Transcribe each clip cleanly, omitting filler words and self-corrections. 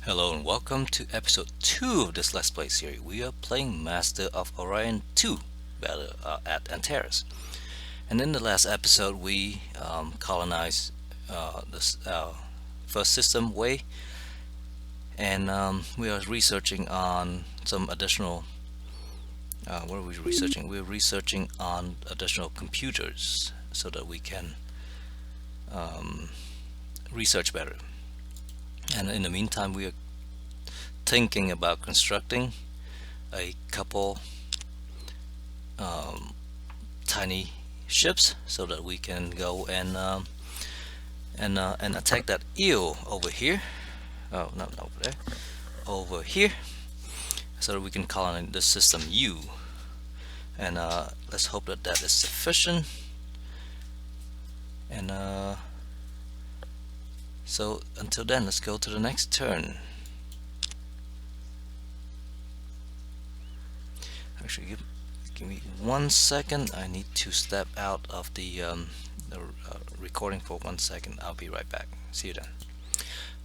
Hello and welcome to episode 2 of this Let's Play series. We are playing Master of Orion 2 Battle at Antares. And in the last episode we colonized this first system way, and we are researching on some additional what are we researching? We're researching on additional computers so that we can research better. And in the meantime, we are thinking about constructing a couple tiny ships so that we can go and attack that eel over here. Oh, not over there. Over here, so that we can colonize the system U. And let's hope that that is sufficient. And so until then, let's go to the next turn. Actually, give me 1 second. I need to step out of the recording for 1 second. I'll be right back. See you then.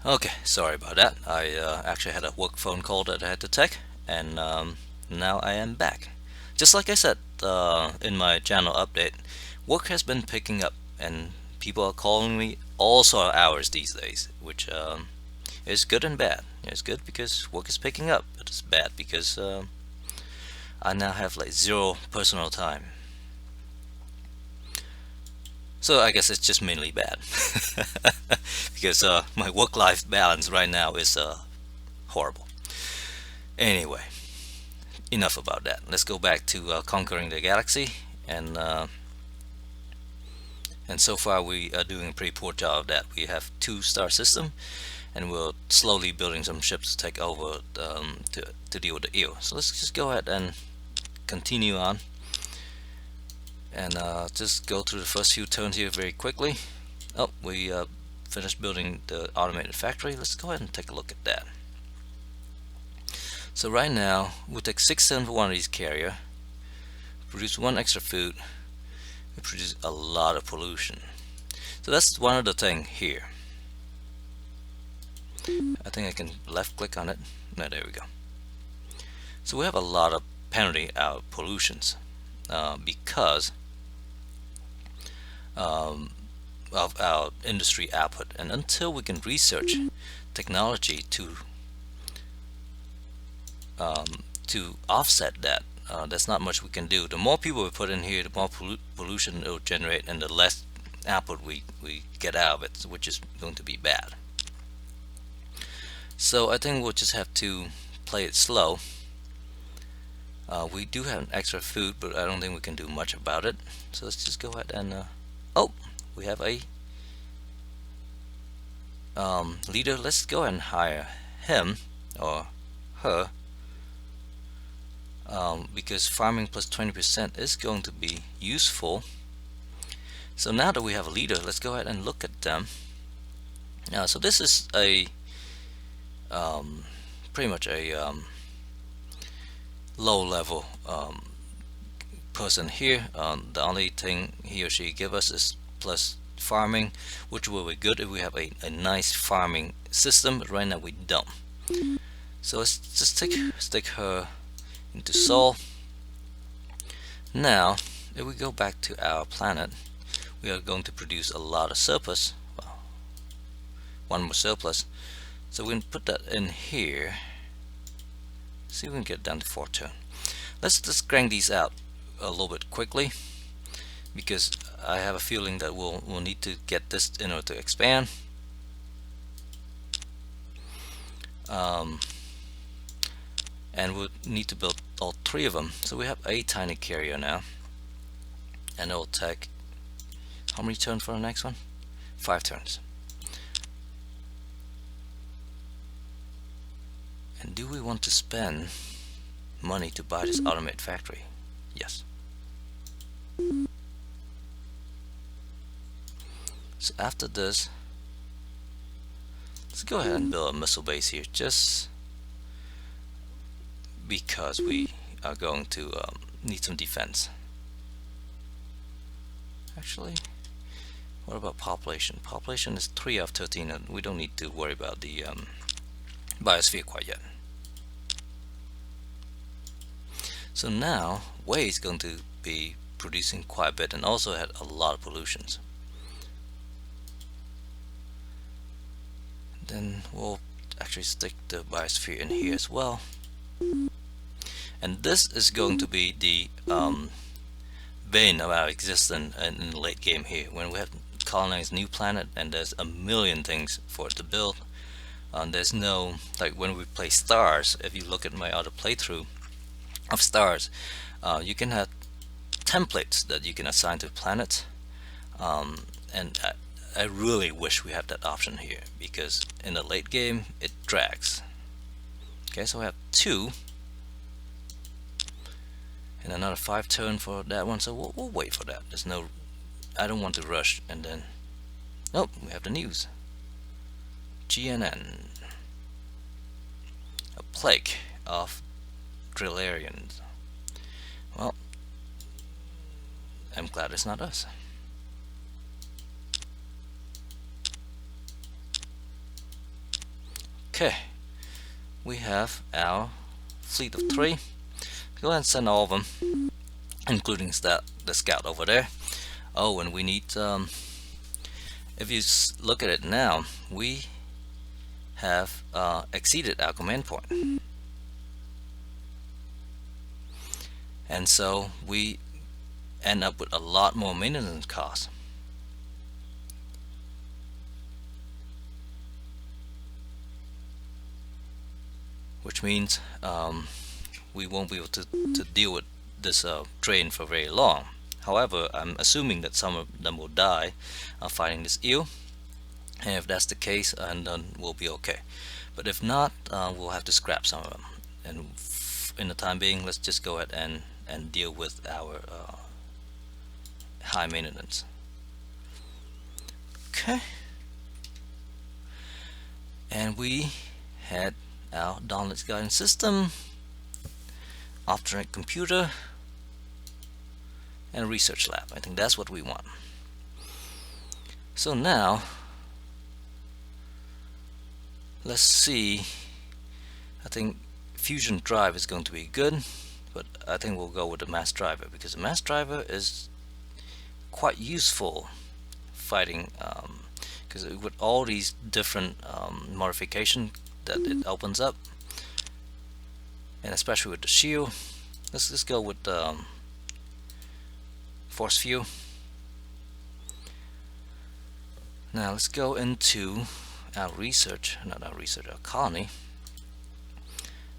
Okay, sorry about that. I actually had a work phone call that I had to take, and now I am back. Just like I said in my channel update, work has been picking up, and people are calling me all sort of hours these days, which is good and bad. It's good because work is picking up, but it's bad because I now have like zero personal time. So I guess it's just mainly bad because my work-life balance right now is horrible. Anyway, enough about that. Let's go back to conquering the galaxy, and so far we are doing a pretty poor job of that. We have 2-star system, and we're slowly building some ships to take over to deal with the eel. So let's just go ahead and continue on, and just go through the first few turns here very quickly. Oh, we finished building the automated factory. Let's go ahead and take a look at that. So right now we'll take 6 cents for one of these carrier, produce 1 extra food, we produce a lot of pollution. So that's one of the thing here. I think I can left click on it. No, there we go. So we have a lot of penalty out pollutions because of our industry output, and until we can research technology to offset that, there's not much we can do. The more people we put in here, the more pollution it will generate, and the less output we get out of it, which is going to be bad. So I think we'll just have to play it slow. We do have an extra food, but I don't think we can do much about it. So let's just go ahead and oh, we have a leader. Let's go ahead and hire him or her, because farming plus 20% is going to be useful. So now that we have a leader, let's go ahead and look at them. So this is a pretty much a low level person here. The only thing he or she give us is plus farming, which will be good if we have a nice farming system, but right now we don't. So let's just stick her into Sol. Now if we go back to our planet, we are going to produce a lot of surplus. Well, 1 more surplus, so we can put that in here. See if we can get down to 4 turn. Let's just crank these out a little bit quickly, because I have a feeling that we'll need to get this in order to expand. And we'll need to build all 3 of them. So we have a tiny carrier now, and it will take how many turns for the next one? 5 turns. And do we want to spend money to buy this automated factory? Yes. So after this, let's go ahead and build a missile base here, just because we are going to need some defense. Actually, what about population? Population is 3 of 13, and we don't need to worry about the biosphere quite yet. So now Way is going to be producing quite a bit and also had a lot of pollutions. Then we'll actually stick the biosphere in here as well. And this is going to be the bane of our existence in the late game here, when we have colonized new planet and there's a million things for it to build. There's no, like when we play stars, if you look at my other playthrough of stars, you can have templates that you can assign to planets, and I really wish we have that option here, because in the late game it drags. Okay, so we have 2 and another 5 turn for that one, so we'll wait for that. There's no, I don't want to rush. And then, oh, we have the news. GNN, a plague of Drillarians. Well, I'm glad it's not us. Okay, we have our fleet of 3. Go ahead and send all of them, including the scout over there. Oh, and we need, if you look at it now, we have exceeded our command point. And so we end up with a lot more maintenance costs. Which means we won't be able to deal with this drain for very long. However, I'm assuming that some of them will die fighting this eel, and if that's the case, and then we'll be okay. But if not, we'll have to scrap some of them. And in the time being, let's just go ahead and deal with our high maintenance. Okay, and we had our Dawnlet's guidance system, off-track computer, and a research lab. I think that's what we want. So now let's see. I think fusion drive is going to be good, but I think we'll go with the mass driver, because the mass driver is quite useful fighting, because with all these different modifications that it opens up, and especially with the shield, let's just go with force field. Now let's go into our research, not our research, our colony.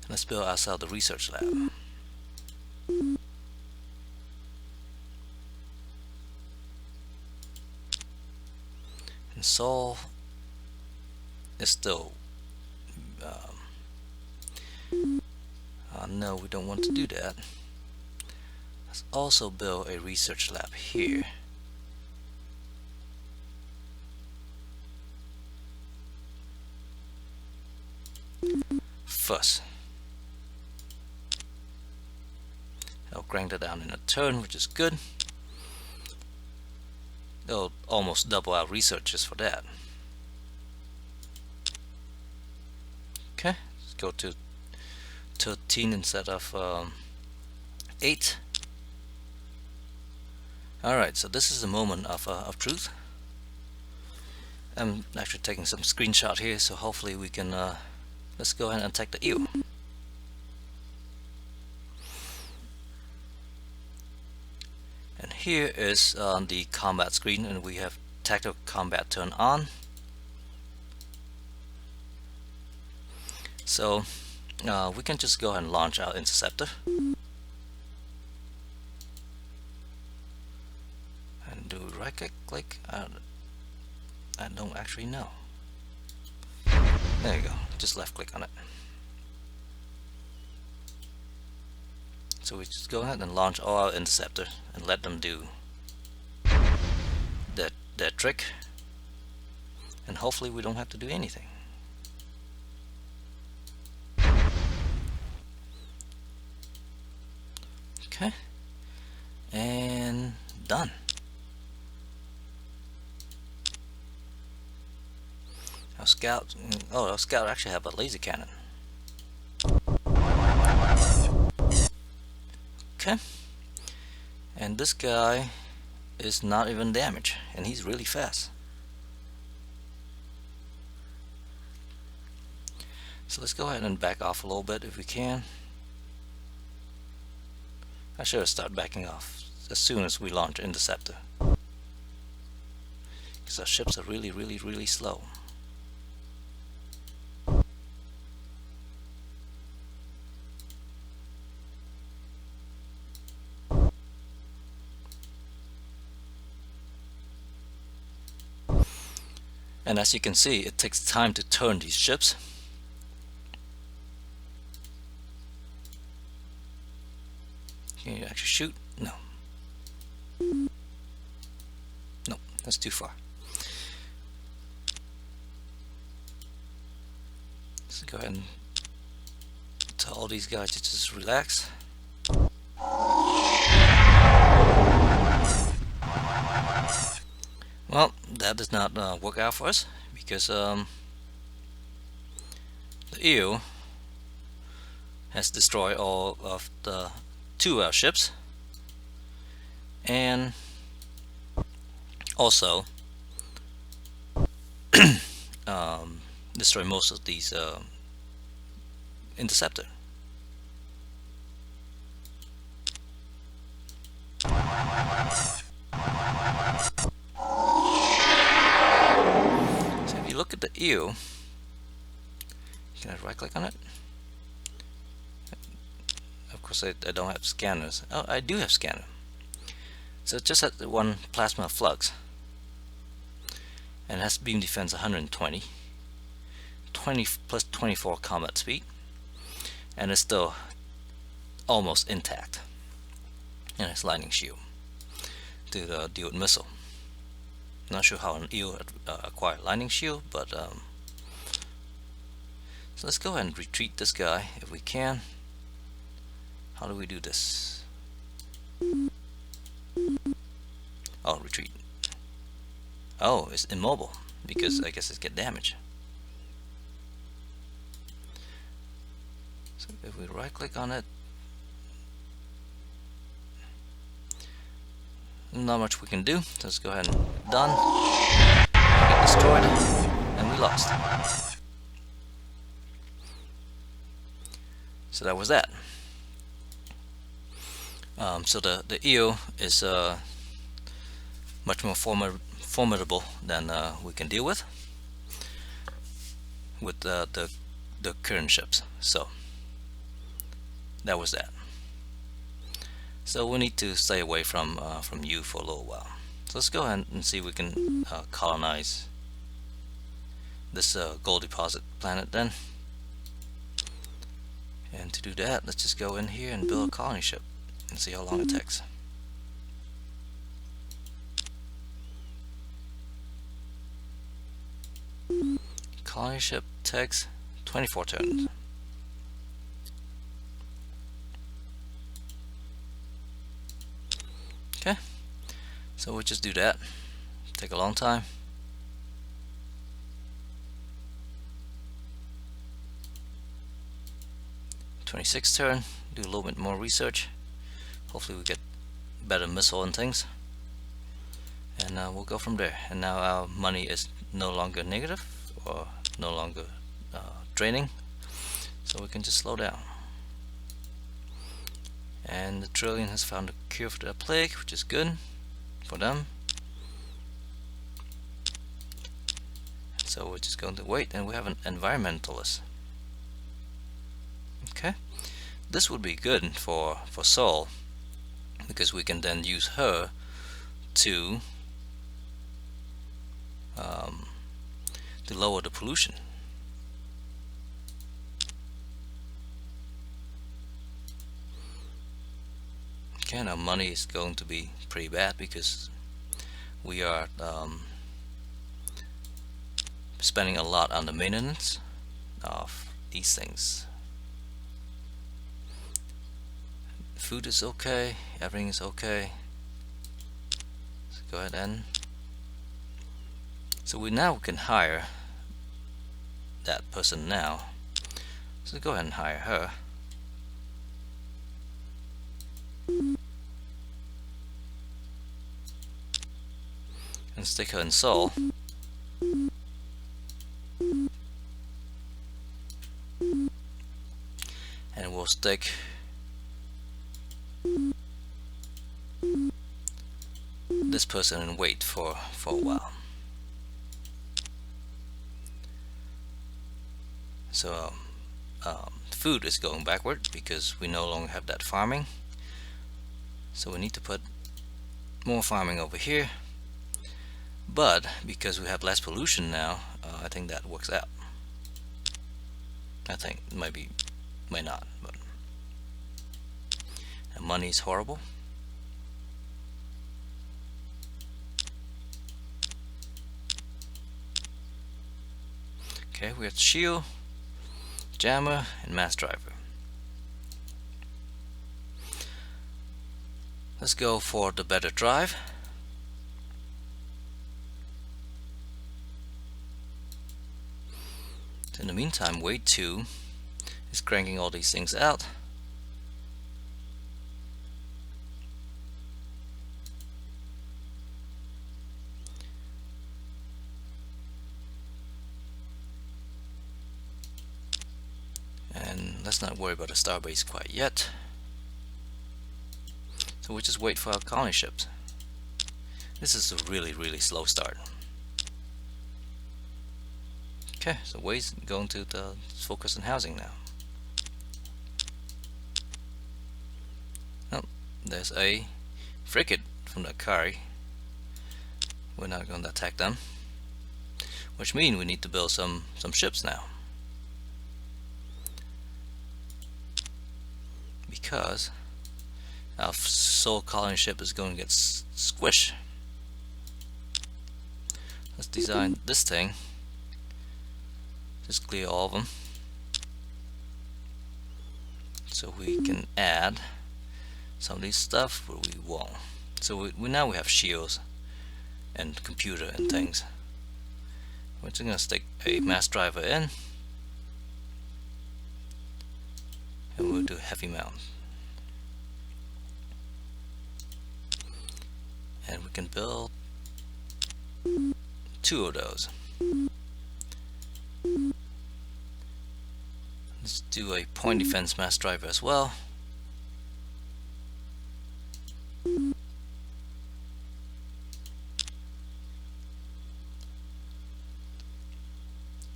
Let's build ourselves the research lab. And Sol is still no, we don't want to do that. Let's also build a research lab here. First, I'll crank that down in a turn, which is good. It'll almost double our researches for that. Okay, let's go to 13 instead of 8. Alright, so this is the moment of truth. I'm actually taking some screenshot here, so hopefully we can let's go ahead and attack the eel. And here is the combat screen, and we have tactical combat turned on. So we can just go ahead and launch our interceptor and do right click. I don't actually know. There you go, just left click on it. So we just go ahead and launch all our interceptors and let them do that trick, and hopefully we don't have to do anything. Okay, and done. Our scout. Oh, a scout actually have a laser cannon. Okay. And this guy is not even damaged, and he's really fast. So let's go ahead and back off a little bit if we can. I should have started backing off as soon as we launch Interceptor, because our ships are really slow. And as you can see, it takes time to turn these ships. Can you actually shoot? No. No, that's too far. Let's go ahead and tell all these guys to just relax. Well, that does not work out for us, because the EU has destroyed all of the 2 of our ships, and also destroy most of these interceptor. So if you look at the EU, can I right click on it? Of course I don't have scanners. Oh, I do have scanner. So it just has the 1 plasma flux, and it has beam defense 120, 20 plus 24 combat speed, and it's still almost intact, and it's lightning shield to deal with missile. Not sure how an EU acquire lightning shield, but so let's go ahead and retreat this guy if we can. How do we do this? Oh, retreat. Oh, it's immobile because I guess it get damaged. So if we right click on it, not much we can do. So let's go ahead and done. Get destroyed, and we lost. So that was that. So the EU is much more formidable than we can deal with the current ships. So that was that. So we need to stay away from you for a little while. So let's go ahead and see if we can colonize this gold deposit planet then. And to do that, let's just go in here and build a colony ship and see how long it takes. Colony ship takes 24 turns. Okay, so we'll just do that. Take a long time. '26 turn. Do a little bit more research. Hopefully we get better missile and things, and we'll go from there. And now our money is no longer negative or no longer draining, so we can just slow down. And the trillion has found a cure for the plague, which is good for them. So we're just going to wait, and we have an environmentalist. Okay, this would be good for Seoul, because we can then use her to lower the pollution. Okay, now money is going to be pretty bad because we are spending a lot on the maintenance of these things. Food is okay, everything is okay. Let's go ahead and so we now can hire that person now. So go ahead and hire her. And stick her in Seoul. And we'll stick this person and wait for a while. So food is going backward because we no longer have that farming. So we need to put more farming over here. But because we have less pollution now, I think that works out. I think maybe, might not, but money is horrible. Okay, we have shield, jammer, and mass driver. Let's go for the better drive. In the meantime, wave 2 is cranking all these things out. And let's not worry about the starbase quite yet. So we'll just wait for our colony ships. This is a really slow start. Okay, so waves going to the focus on housing now. Oh, there's a frigate from the Kari. We're not going to attack them, which means we need to build some ships now, because our Seoul colony ship is going to get squished. Let's design this thing. Just clear all of them so we can add some of these stuff where we won't. So we now we have shields and computer and things. We're just gonna stick a mass driver in, and we'll do heavy mount. And we can build 2 of those. Let's do a point defense mass driver as well.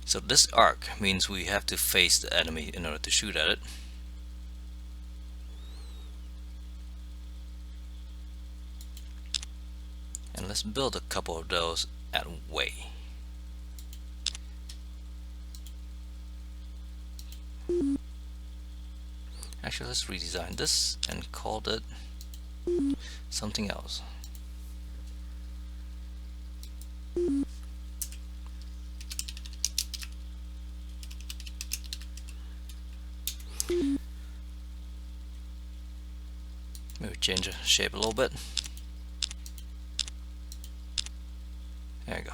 So this arc means we have to face the enemy in order to shoot at it. And let's build a couple of those at way. Actually, let's redesign this and call it something else. Maybe change the shape a little bit. There you go.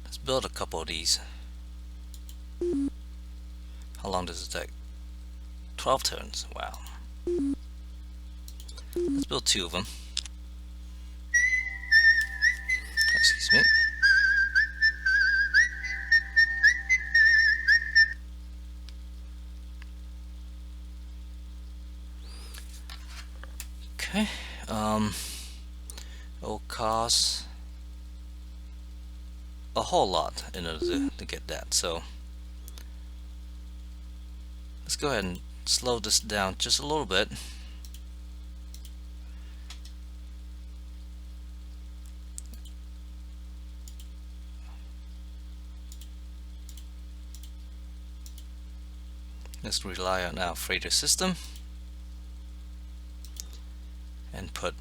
Let's build a couple of these. How long does it take? 12 turns. Wow. Let's build 2 of them. Excuse me. Okay. It'll cost a whole lot in order to get that. So let's go ahead and slow this down just a little bit. Let's rely on our freighter system and put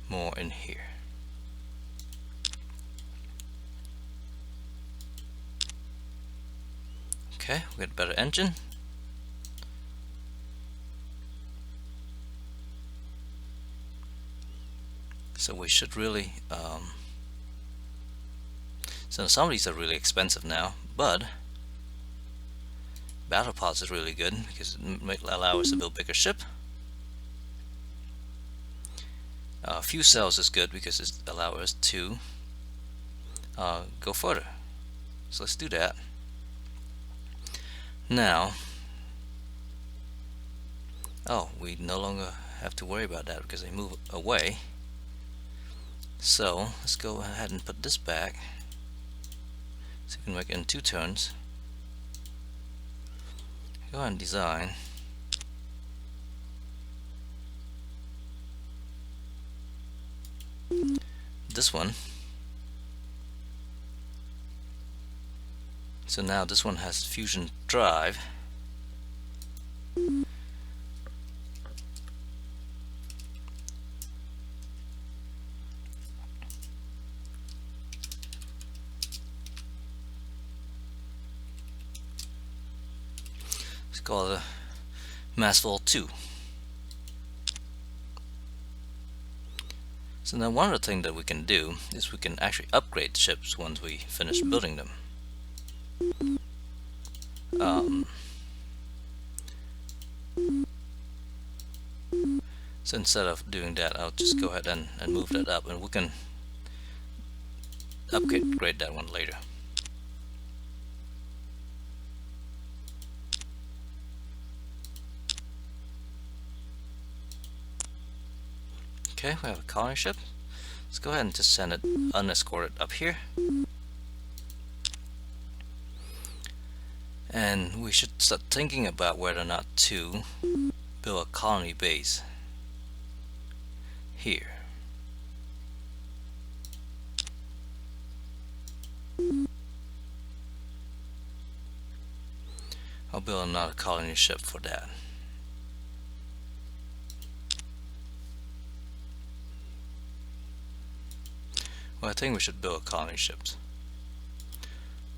more in here. Okay, we got a better engine. So we should really So some of these are really expensive now, but battle pods is really good because it might allow us to build bigger ship. Few cells is good because it allows us to go further. So let's do that. Now, we no longer have to worry about that because they move away. So let's go ahead and put this back so we can make it in 2 turns. Go ahead and design this one. So now this one has fusion drive. Let's call it a Massfall 2. So now one of the things that we can do is we can actually upgrade ships once we finish building them. So instead of doing that, I'll just go ahead and move that up, and we can upgrade that one later. Okay, we have a colony ship. Let's go ahead and just send it unescorted up here. And we should start thinking about whether or not to build a colony base here. I'll build another colony ship for that. Well, I think we should build colony ships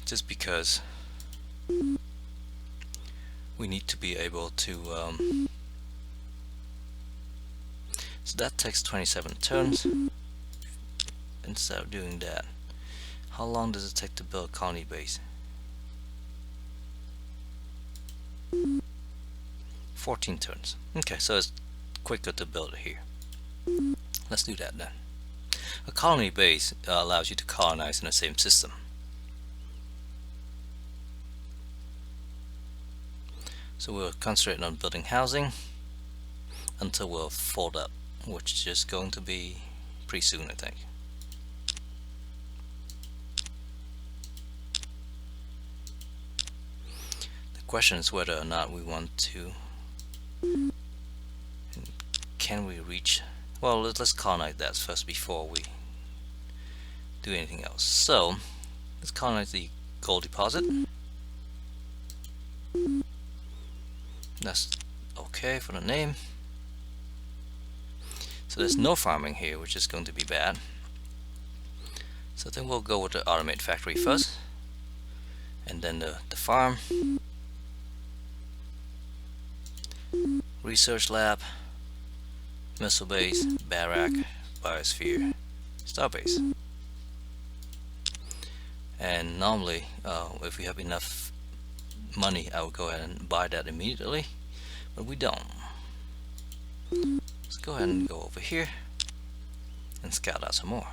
just because we need to be able to so that takes 27 turns. Instead of doing that, how long does it take to build a colony base? 14 turns. Okay, so it's quicker to build it here. Let's do that then. A colony base allows you to colonize in the same system. So we'll concentrate on building housing until we'll fold up, which is going to be pretty soon, I think. The question is whether or not we want to, can we reach, well, let's colonize that first before we do anything else. So let's colonize the gold deposit. That's okay for the name. So there's no farming here, which is going to be bad. So then we'll go with the automate factory first, and then the farm, research lab, missile base, barrack, biosphere, starbase. And normally, if we have enough money, I would go ahead and buy that immediately, but we don't. Let's go ahead and go over here and scout out some more.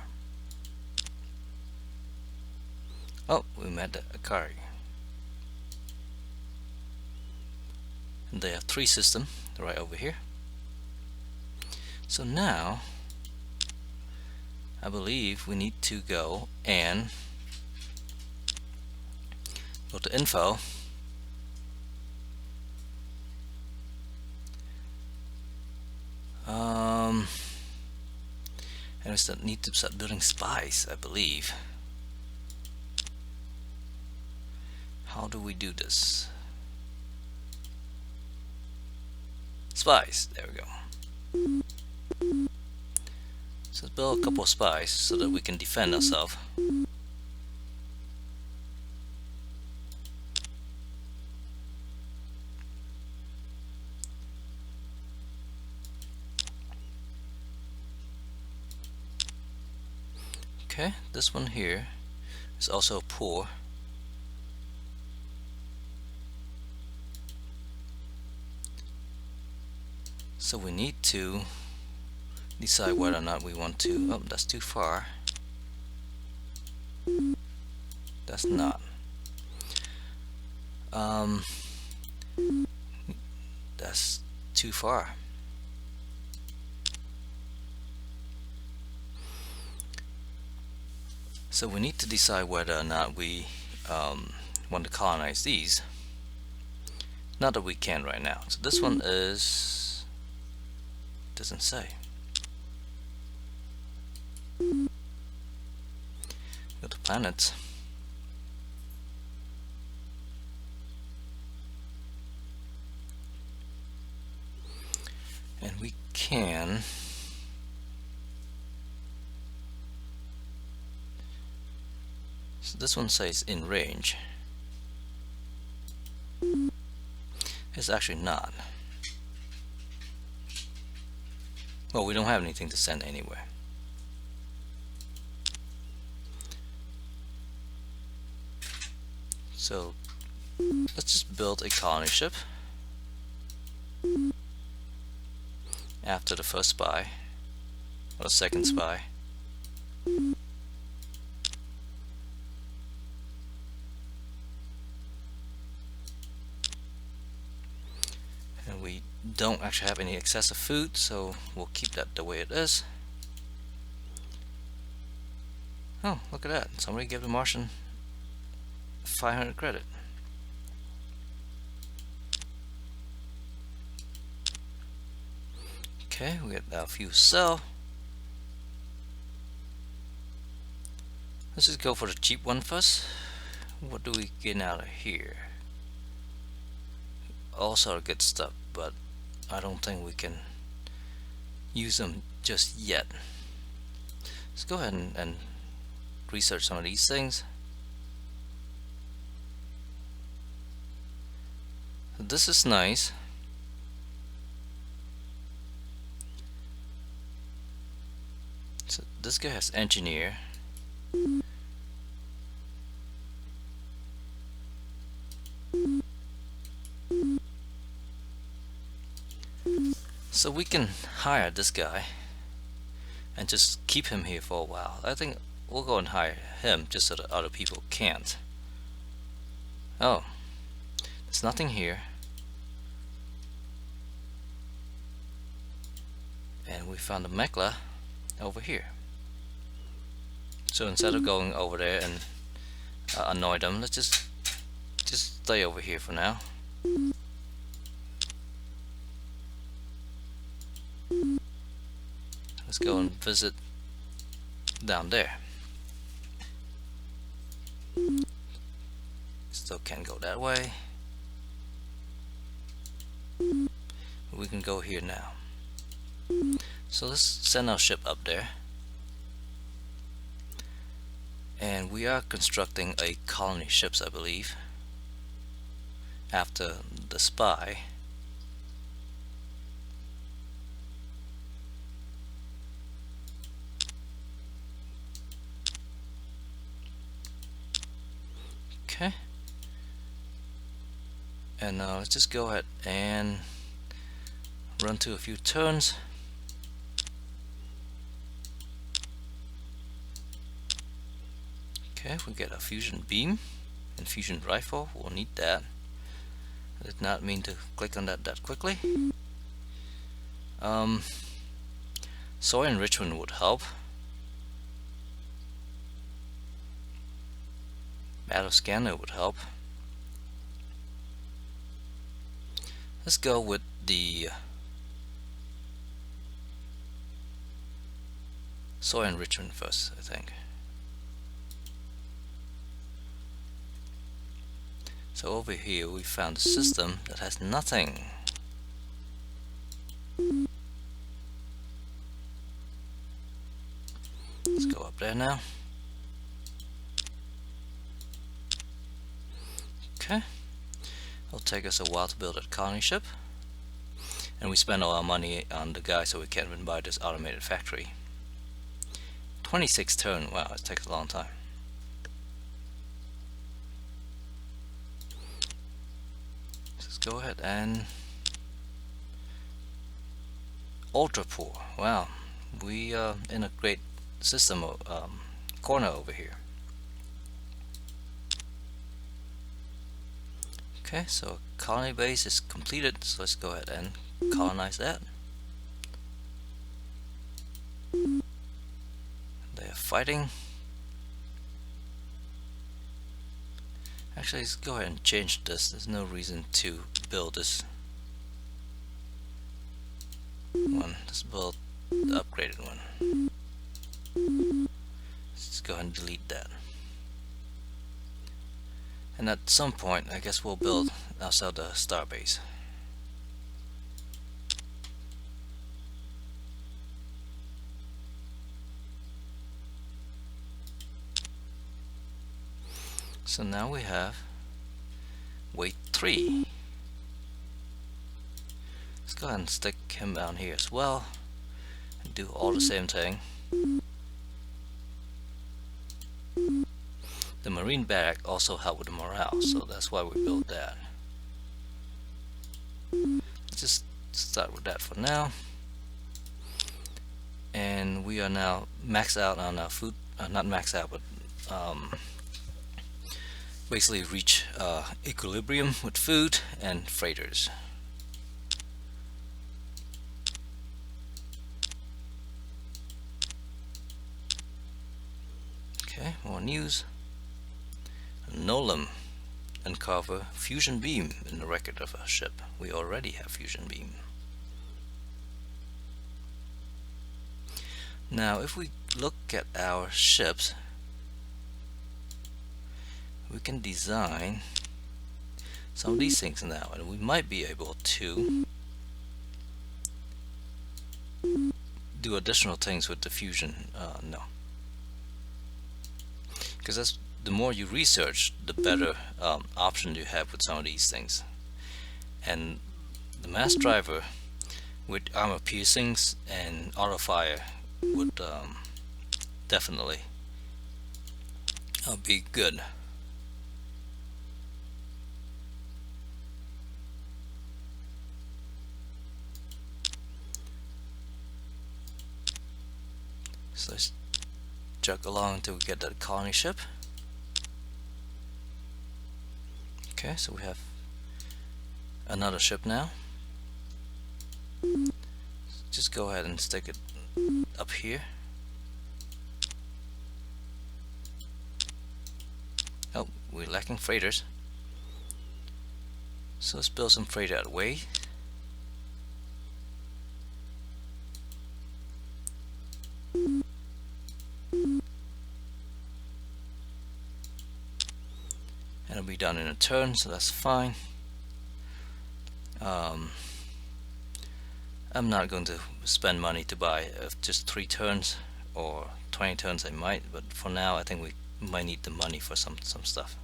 Oh, we met the Akari. And they have 3 systems right over here. So now I believe we need to go and go to info, and we need to start building spies, I believe. How do we do this? Spies, there we go. So let's build a couple of spies so that we can defend ourselves. Okay, this one here is also poor. So we need to decide whether or not we want to. Oh, that's too far. That's not. That's too far. So we need to decide whether or not we want to colonize these. Not that we can right now. So this one is, doesn't say. Go to planets. And we can so this one says in range. It's actually not. Well, we don't have anything to send anywhere. So let's just build a colony ship after the first spy or the second spy. And we don't actually have any excessive food, so we'll keep that the way it is. Oh, look at that. Somebody gave the Martian 500 credit. Okay, we got our fuel cell. Let's just go for the cheap one first. What do we get out of here? All sort of good stuff, but I don't think we can use them just yet. Let's go ahead and research some of these things. So this is nice. So this guy has engineer. So we can hire this guy and just keep him here for a while. I think we'll go and hire him just so that other people can't. Oh, there's nothing here. And we found a Mekla over here. So instead of going over there and annoy them, let's just stay over here for now. Let's go and visit down there. Still can't go that way. We can go here now. So let's send our ship up there. And we are constructing a colony ships, I believe, after the spy. Okay. And now let's just go ahead and run to a few turns. Okay, we get a fusion beam and fusion rifle. We'll need that. I did not mean to click on that quickly. Soil enrichment would help. Battle scanner would help. Let's go with the soil enrichment first, I think. So over here we found a system that has nothing. Let's go up there now. Okay. It'll take us a while to build a colony ship. And we spend all our money on the guy, so we can't even buy this automated factory. 26 turn, wow, it takes a long time. go ahead and ultra poor. Wow, we are in a great system corner over here. Okay, so colony base is completed, so let's go ahead and colonize that. They are fighting. Actually, let's go ahead and change this. There's no reason to build this one. Let's build the upgraded one. Let's go ahead and delete that. And at some point, I guess we'll build outside the starbase. So now we have weight 3. Let's go ahead and stick him down here as well and do all the same thing. The marine barrack also help with the morale, so that's why we built that. Let's just start with that for now. And we are now maxed out on our food, not maxed out, but basically reach equilibrium with food and freighters. Okay, more news. Nolan uncover fusion beam in the record of a ship. We already have fusion beam. Now if we look at our ships, we can design some of these things now, and we might be able to do additional things with the fusion. No, because that's the more you research, the better option you have with some of these things. And the mass driver with armor piercings and auto fire would definitely be good. So let's jog along until we get that colony ship. Okay, so we have another ship now. Just go ahead and stick it up here. Oh, we're lacking freighters. So let's build some freighter that way. And it'll be done in a turn, so that's fine. I'm not going to spend money to buy just 3 turns or 20 turns. I might, but for now I think we might need the money for some stuff.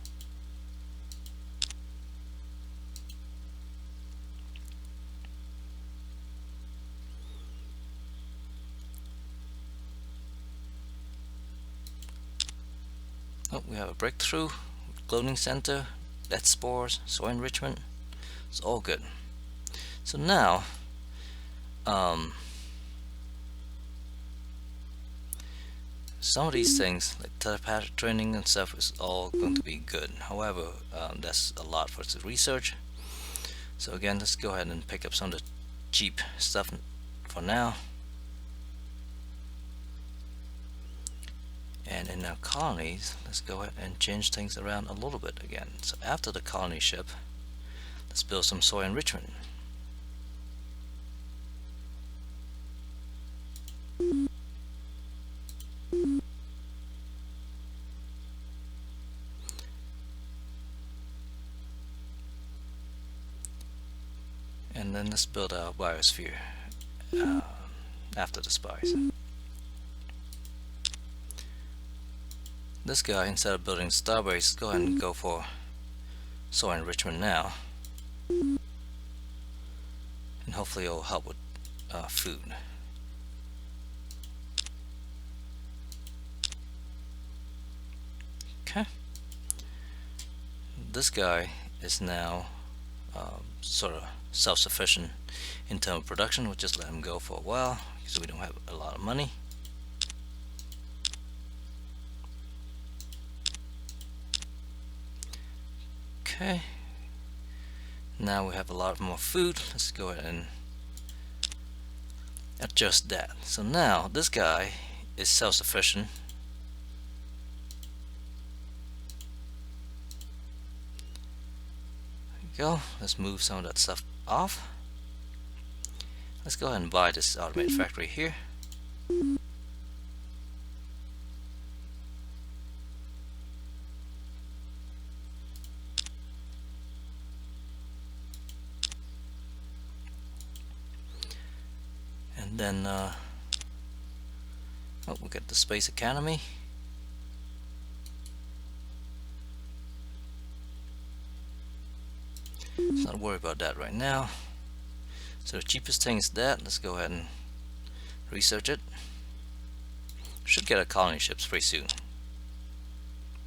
Oh, we have a breakthrough. Cloning center, death spores, soil enrichment. It's all good. So now some of these things like telepathic training and stuff is all going to be good. However, that's a lot for us to research. So again, let's go ahead and pick up some of the cheap stuff for now. And in our colonies, let's go ahead and change things around a little bit again. So after the colony ship, let's build some soil enrichment. And then let's build our biosphere after the spies. This guy, instead of building starbase, go ahead and go for soil enrichment now, and hopefully it'll help with food. Okay, this guy is now sort of self-sufficient in terms of production. We'll just let him go for a while because we don't have a lot of money. Okay, now we have a lot more food. Let's go ahead and adjust that. So now this guy is self-sufficient. There we go. Let's move some of that stuff off. Let's go ahead and buy this automated factory here. And then we got the Space Academy. Let's not worry about that right now. So the cheapest thing is that. Let's go ahead and research it. Should get a colony ships pretty soon.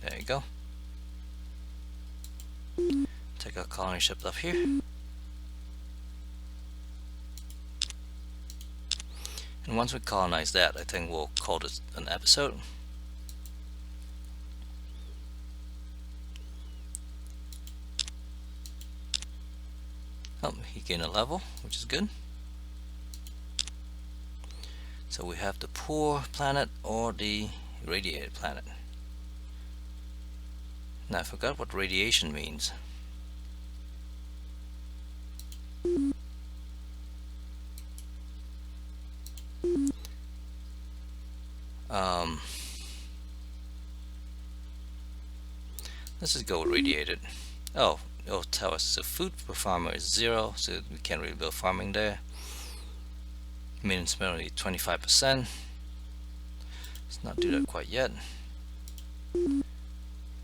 There you go. Take our colony ships up here. And once we colonize that, I think we'll call this an episode. Oh, he gained a level, which is good. So we have the poor planet or the radiated planet. Now I forgot what radiation means. Let's just go with radiated. Oh, it'll tell us the food per farmer is 0, so we can't really build farming there. Means only 25%. Let's not do that quite yet.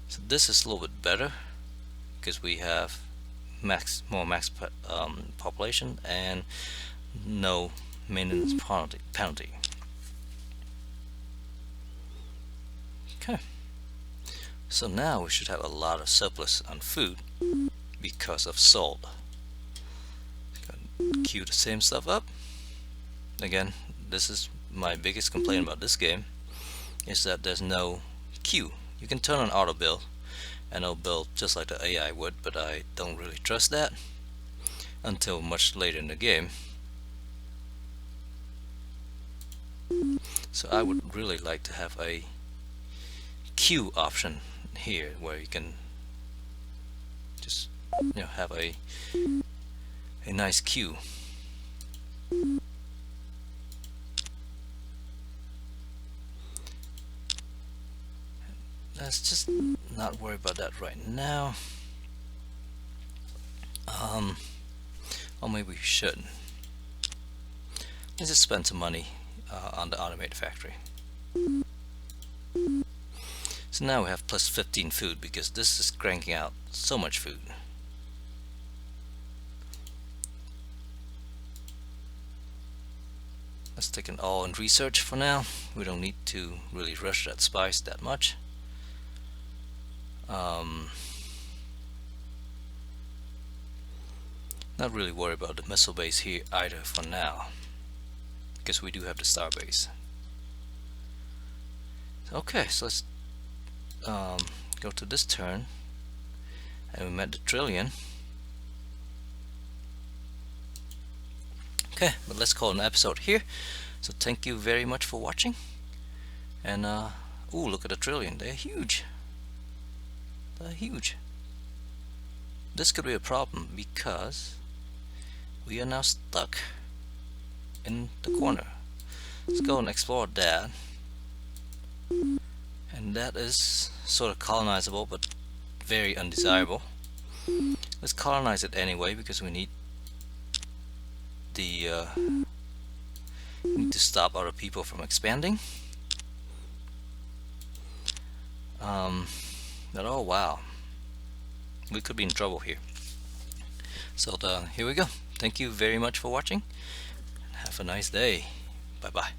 So this is a little bit better because we have more max population and no maintenance penalty. Okay. So now we should have a lot of surplus on food because of salt. Queue the same stuff up. Again, this is my biggest complaint about this game, is that there's no queue. You can turn on auto build and it'll build just like the AI would, but I don't really trust that until much later in the game. So I would really like to have a queue option here where you can just have a nice queue. Let's just not worry about that right now. Or maybe we should. Let's just spend some money on the automated factory. So now we have plus 15 food because this is cranking out so much food. Let's take it all in research for now. We don't need to really rush that spice that much. Not really worried about the missile base here either for now, because we do have the star base. Okay, so let's go to this turn, and we met the trillion. Okay, but let's call an episode here. So thank you very much for watching. And ooh, look at the trillion. They're huge. They're huge. This could be a problem because we are now stuck in the corner. Let's go and explore that. And that is sort of colonizable, but very undesirable. Let's colonize it anyway because we need the need to stop other people from expanding. But oh wow, we could be in trouble here. So here we go. Thank you very much for watching. Have a nice day. Bye bye.